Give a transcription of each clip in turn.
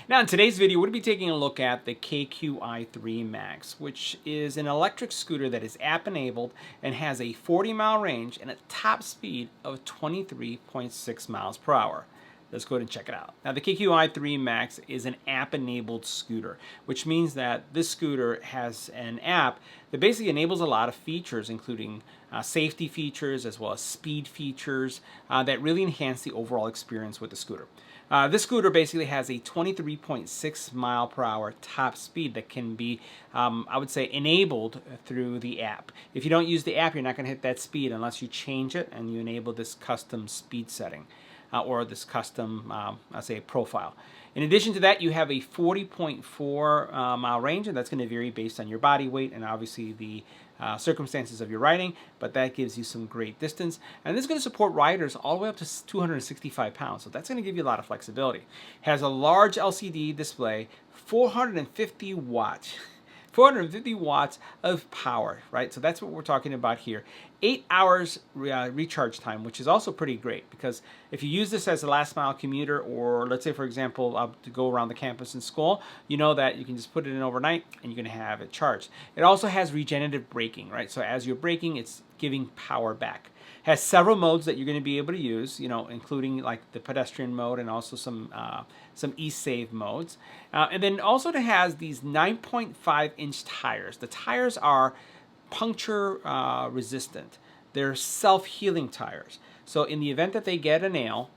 Now in today's video, we're going to be taking a look at the KQI3 MAX, which is an electric scooter that is app enabled and has a 40-mile range and a top speed of 23.6 miles per hour. Let's go ahead and check it out. Now the KQI3 MAX is an app-enabled scooter, which means that this scooter has an app that basically enables a lot of features, including safety features as well as speed features that really enhance the overall experience with the scooter. This scooter basically has a 23.6 mile per hour top speed that can be, I would say, enabled through the app. If you don't use the app, you're not going to hit that speed unless you change it and you enable this custom speed setting. Or this custom, I'll say, profile. In addition to that, you have a 40.4 mile range, and that's going to vary based on your body weight and obviously the circumstances of your riding, but that gives you some great distance. And this is going to support riders all the way up to 265 pounds, so that's going to give you a lot of flexibility. It has a large LCD display, 450 watts. 450 watts of power, right? So that's what we're talking about here. 8 hours recharge time, which is also pretty great because if you use this as a last mile commuter, or let's say, for example, to go around the campus in school, you know that you can just put it in overnight and you're going to have it charged. It also has regenerative braking, right? So as you're braking, it's giving power back. Has several modes that you're going to be able to use, you know, including like the pedestrian mode and also some e-save modes. And then also it has these 9.5-inch tires. The tires are puncture resistant. They're self-healing tires. So in the event that they get a nail,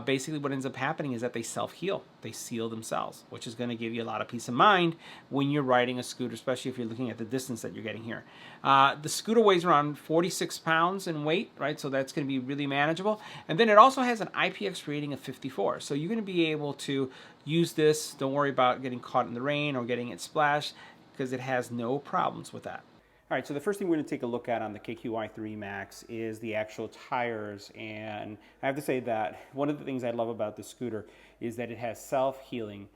basically what ends up happening is that they self-heal. They seal themselves, which is going to give you a lot of peace of mind when you're riding a scooter, especially if you're looking at the distance that you're getting here. The scooter weighs around 46 pounds in weight, right? So that's going to be really manageable. And then it also has an IPX rating of 54. So you're going to be able to use this. Don't worry about getting caught in the rain or getting it splashed because it has no problems with that. All right, so the first thing we're going to take a look at on the KQI3 MAX is the actual tires, and I have to say that one of the things I love about the scooter is that it has self-healing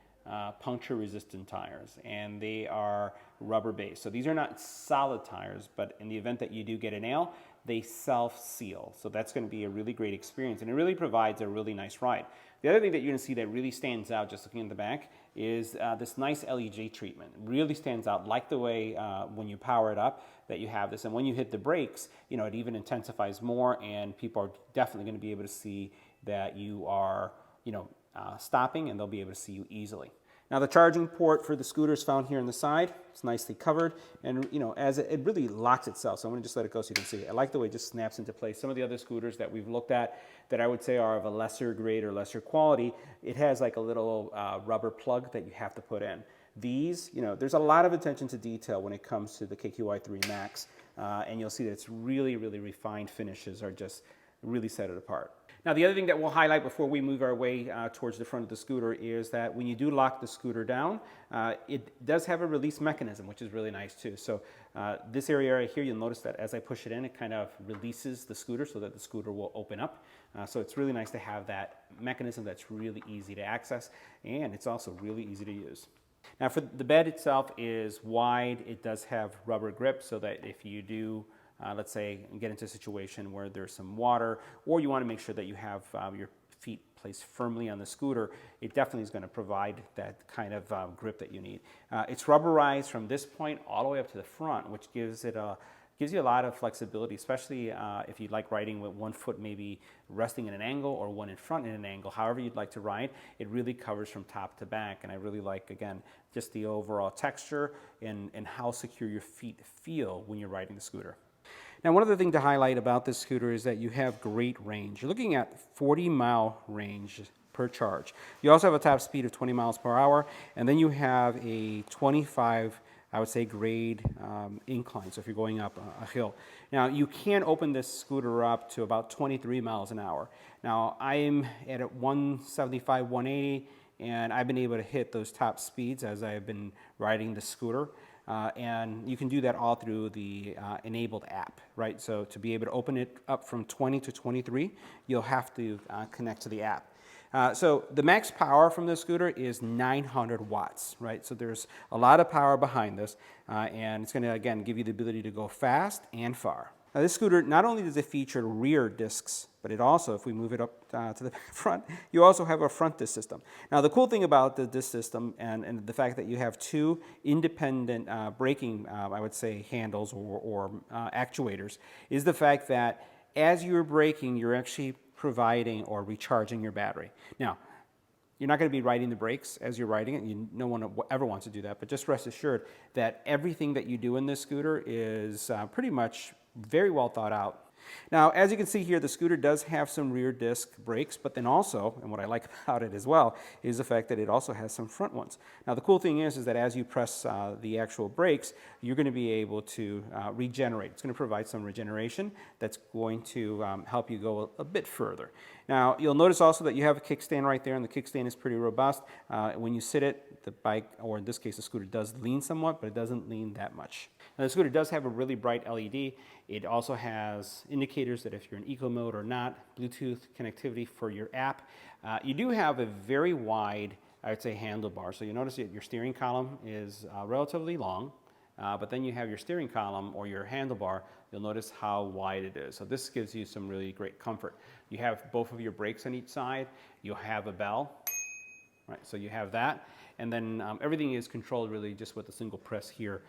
puncture-resistant tires, and they are rubber-based. So these are not solid tires, but in the event that you do get a nail, they self-seal. So that's going to be a really great experience, and it really provides a really nice ride. The other thing that you're going to see that really stands out just looking in the back is this nice LED treatment. It really stands out, like the way when you power it up that you have this. And when you hit the brakes, you know, it even intensifies more, and people are definitely going to be able to see that you are, you know, stopping, and they'll be able to see you easily. Now the charging port for the scooter is found here on the side. It's nicely covered, and you know, as it really locks itself. So I'm going to just let it go so you can see. I like the way it just snaps into place. Some of the other scooters that we've looked at that I would say are of a lesser grade or lesser quality, it has like a little rubber plug that you have to put in. These, you know, there's a lot of attention to detail when it comes to the KQI3 MAX, and you'll see that it's really, really refined finishes are just really set it apart. Now the other thing that we'll highlight before we move our way towards the front of the scooter is that when you do lock the scooter down, it does have a release mechanism, which is really nice too. So this area right here, you'll notice that as I push it in, it kind of releases the scooter so that the scooter will open up. So it's really nice to have that mechanism that's really easy to access, and it's also really easy to use. Now for the bed itself is wide. It does have rubber grip so that if you do let's say get into a situation where there's some water, or you want to make sure that you have your feet placed firmly on the scooter, it definitely is going to provide that kind of grip that you need. It's rubberized from this point all the way up to the front, which gives you a lot of flexibility, especially if you like riding with one foot maybe resting in an angle or one in front in an angle. However you'd like to ride, it really covers from top to back, and I really like, again, just the overall texture and how secure your feet feel when you're riding the scooter. Now, one other thing to highlight about this scooter is that you have great range. You're looking at 40-mile range per charge. You also have a top speed of 20 miles per hour, and then you have a 25, I would say, grade incline, so if you're going up a hill. Now, you can open this scooter up to about 23 miles an hour. Now, I'm at 175, 180, and I've been able to hit those top speeds as I've been riding the scooter. And you can do that all through the enabled app, right? So to be able to open it up from 20 to 23, you'll have to connect to the app. So the max power from this scooter is 900 watts, right? So there's a lot of power behind this, and it's going to, again, give you the ability to go fast and far. Now this scooter, not only does it feature rear discs, but it also, if we move it up to the front, you also have a front disc system. Now the cool thing about the disc system and the fact that you have two independent braking, I would say, handles or actuators, is the fact that as you're braking, you're actually providing or recharging your battery. Now, you're not going to be riding the brakes as you're riding it. No one ever wants to do that, but just rest assured that everything that you do in this scooter is pretty much very well thought out. Now, as you can see here, the scooter does have some rear disc brakes, but then also, and what I like about it as well, is the fact that it also has some front ones. Now, the cool thing is that as you press the actual brakes, you're going to be able to regenerate. It's going to provide some regeneration that's going to help you go a bit further. Now, you'll notice also that you have a kickstand right there, and the kickstand is pretty robust. When you sit it, the bike, or in this case the scooter, does lean somewhat, but it doesn't lean that much. Now, the scooter does have a really bright LED. It also has indicators that if you're in eco mode or not, Bluetooth connectivity for your app. You do have a very wide, I would say, handlebar. So you notice that your steering column is relatively long, but then you have your steering column or your handlebar. You'll notice how wide it is. So this gives you some really great comfort. You have both of your brakes on each side. You'll have a bell, right? So you have that. And then everything is controlled really just with a single press here.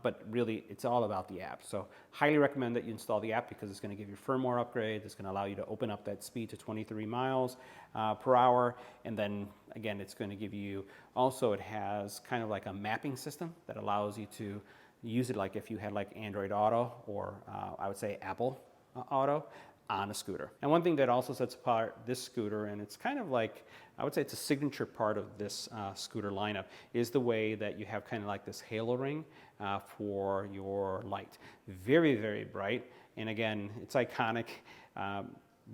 But really, it's all about the app. So highly recommend that you install the app because it's going to give you firmware upgrade. It's going to allow you to open up that speed to 23 miles per hour. And then, again, it's going to give you, also it has kind of like a mapping system that allows you to use it like if you had like Android Auto or I would say Apple Auto on a scooter. And one thing that also sets apart this scooter, and it's kind of like, I would say it's a signature part of this scooter lineup, is the way that you have kind of like this halo ring for your light. Very, very bright. And again, it's iconic.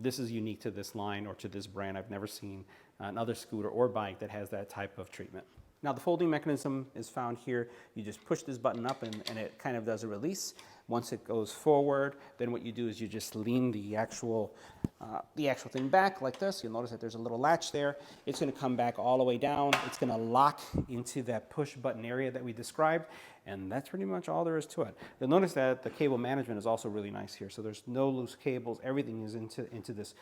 This is unique to this line or to this brand. I've never seen another scooter or bike that has that type of treatment. Now the folding mechanism is found here. You just push this button up and it kind of does a release. Once it goes forward, then what you do is you just lean the actual thing back like this. You'll notice that there's a little latch there. It's going to come back all the way down. It's going to lock into that push button area that we described, and that's pretty much all there is to it. You'll notice that the cable management is also really nice here. So there's no loose cables. Everything is into this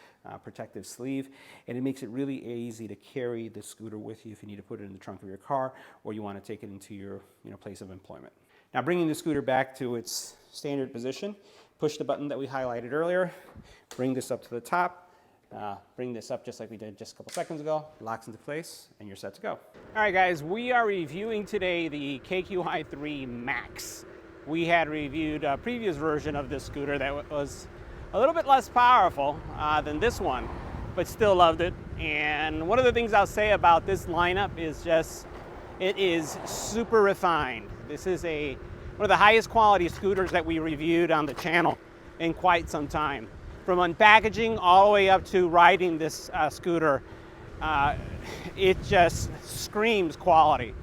protective sleeve, and it makes it really easy to carry the scooter with you if you need to put it in the trunk of your car or you want to take it into your place of employment. Now, bringing the scooter back to its standard position, push the button that we highlighted earlier, bring this up to the top, bring this up just like we did just a couple seconds ago, locks into place, and you're set to go. All right, guys, we are reviewing today the KQI3 MAX. We had reviewed a previous version of this scooter that was a little bit less powerful than this one, but still loved it. And one of the things I'll say about this lineup is just, it is super refined. This is one of the highest quality scooters that we reviewed on the channel in quite some time. From unpackaging all the way up to riding this scooter, it just screams quality.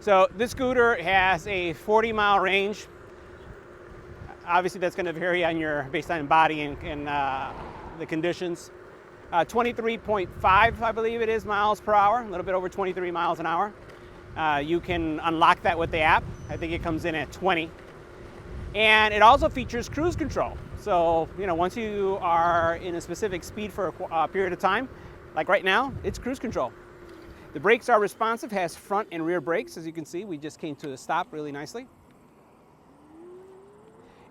So this scooter has a 40-mile range. Obviously that's going to vary on based on body and the conditions. 23.5, I believe it is, miles per hour, a little bit over 23 miles an hour. You can unlock that with the app. I think it comes in at 20. And it also features cruise control. So, once you are in a specific speed for a period of time, like right now, it's cruise control. The brakes are responsive, has front and rear brakes. As you can see, we just came to a stop really nicely.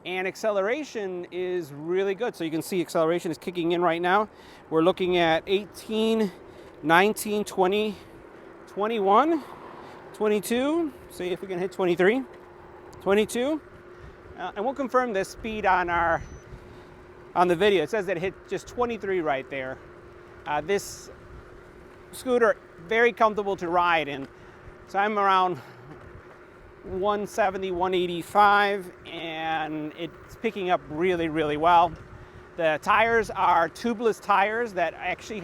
And acceleration is really good. So you can see acceleration is kicking in right now. We're looking at 18, 19, 20, 21, 22. See if we can hit 23, 22. And we'll confirm the speed on the video. It says that it hit just 23 right there. This scooter, very comfortable to ride in. So I'm around 170, 185, and it's picking up really, really well. The tires are tubeless tires that actually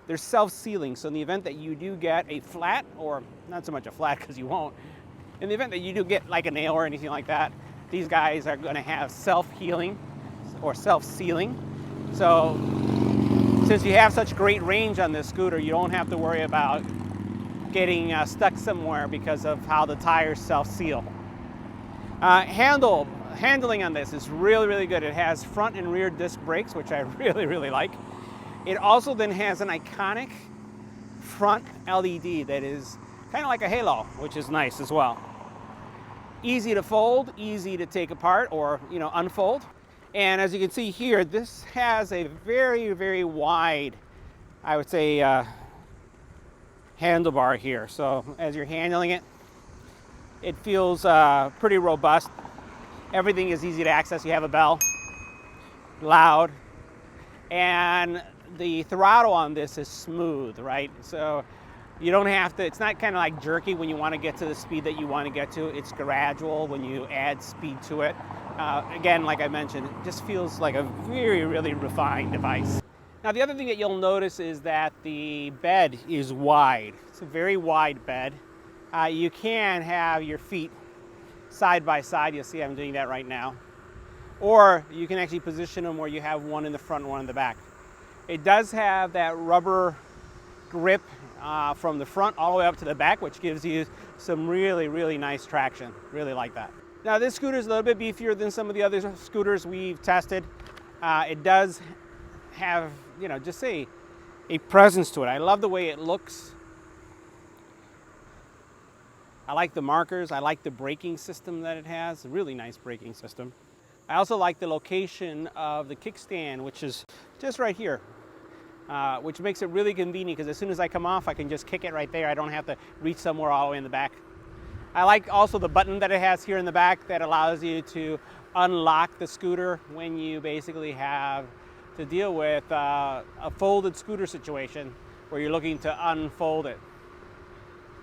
they're self-sealing. So in the event that you do get a flat, or not so much a flat because you won't, in the event that you do get like a nail or anything like that, these guys are going to have self-healing or self-sealing. So since you have such great range on this scooter, you don't have to worry about getting stuck somewhere because of how the tires self-seal. Handle, handling on this is really, really good. It has front and rear disc brakes, which I really, really like. It also then has an iconic front LED that is kind of like a halo, which is nice as well. Easy to fold, easy to take apart or, unfold. And as you can see here, this has a very, very wide, I would say, handlebar here. So as you're handling it, it feels pretty robust. Everything is easy to access. You have a bell, loud, and the throttle on this is smooth, right? So you don't have to, it's not kind of like jerky when you want to get to the speed that you want to get to. It's gradual when you add speed to it. Again, like I mentioned, it just feels like a very, really refined device. Now, the other thing that you'll notice is that the bed is wide. It's a very wide bed. You can have your feet side by side. You'll see I'm doing that right now. Or you can actually position them where you have one in the front and one in the back. It does have that rubber grip from the front all the way up to the back, which gives you some really, really nice traction. Really like that. Now, this scooter is a little bit beefier than some of the other scooters we've tested. It does have, just a presence to it. I love the way it looks. I like the markers. I like the braking system that it has. A really nice braking system. I also like the location of the kickstand, which is just right here, which makes it really convenient because as soon as I come off, I can just kick it right there. I don't have to reach somewhere all the way in the back. I like also the button that it has here in the back that allows you to unlock the scooter when you basically have to deal with a folded scooter situation where you're looking to unfold it.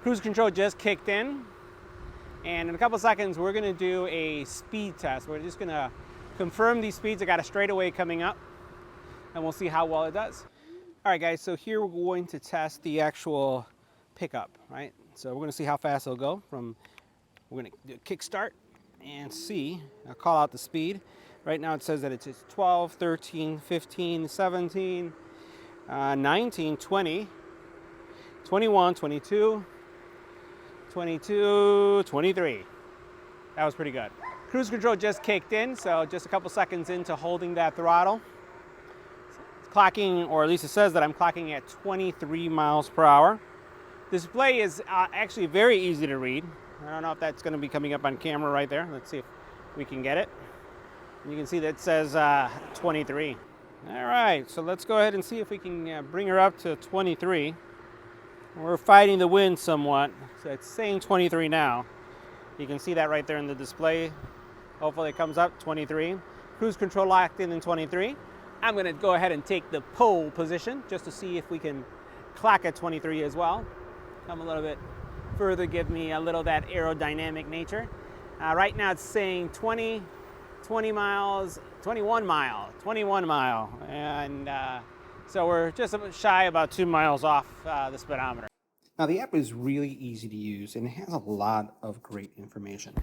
Cruise control just kicked in, and in a couple seconds we're going to do a speed test. We're just going to confirm these speeds. I got a straightaway coming up, and we'll see how well it does. All right, guys, so here we're going to test the actual pickup, right? So we're going to see how fast it'll go. We're going to do a kick start and see. I'll call out the speed. Right now it says that it's 12, 13, 15, 17, 19, 20, 21, 22, 22, 23. That was pretty good. Cruise control just kicked in, so just a couple seconds into holding that throttle. It's clocking, or at least it says that I'm clocking at 23 miles per hour. Display is actually very easy to read. I don't know if that's going to be coming up on camera right there. Let's see if we can get it. You can see that it says 23. All right, so let's go ahead and see if we can bring her up to 23. We're fighting the wind somewhat, so it's saying 23 now. You can see that right there in the display. Hopefully it comes up 23. Cruise control locked in 23. I'm going to go ahead and take the pole position just to see if we can clock at 23 as well. Come a little bit further, give me a little of that aerodynamic nature. Right now it's saying 20 miles, 21 mile. And so we're just shy about 2 miles off the speedometer. Now the app is really easy to use and it has a lot of great information.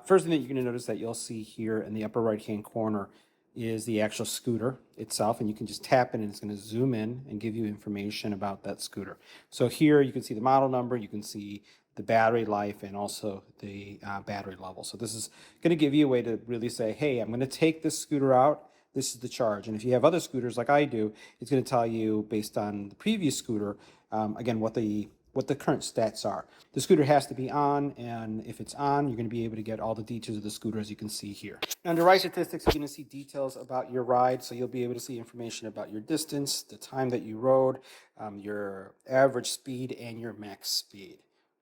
First thing that you're going to notice that you'll see here in the upper right hand corner is the actual scooter itself, and you can just tap it and it's going to zoom in and give you information about that scooter. So here you can see the model number, you can see the battery life, and also the battery level. So this is going to give you a way to really say, hey, I'm going to take this scooter out, this is the charge. And if you have other scooters like I do, it's going to tell you based on the previous scooter, again, what the current stats are. The scooter has to be on, and if it's on, you're going to be able to get all the details of the scooter as you can see here. Under ride statistics, you're going to see details about your ride, so you'll be able to see information about your distance, the time that you rode, your average speed, and your max speed.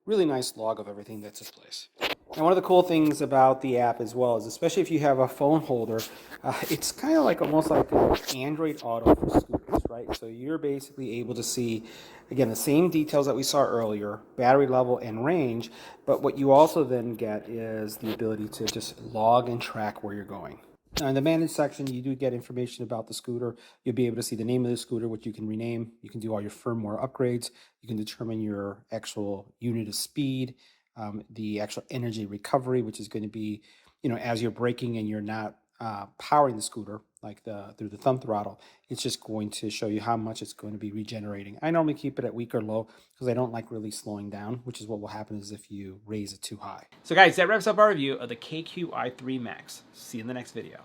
Really nice log of everything that took place. And one of the cool things about the app as well is, especially if you have a phone holder, it's kind of like almost like an Android Auto for scooters, right? So you're basically able to see, again, the same details that we saw earlier, battery level and range, but what you also then get is the ability to just log and track where you're going. Now in the manage section, you do get information about the scooter. You'll be able to see the name of the scooter, which you can rename. You can do all your firmware upgrades. You can determine your actual unit of speed, the actual energy recovery, which is going to be, as you're braking and you're not powering the scooter, like through the thumb throttle, it's just going to show you how much it's going to be regenerating. I normally keep it at weak or low because I don't like really slowing down, which is what will happen is if you raise it too high. So guys, that wraps up our review of the KQI3 MAX. See you in the next video.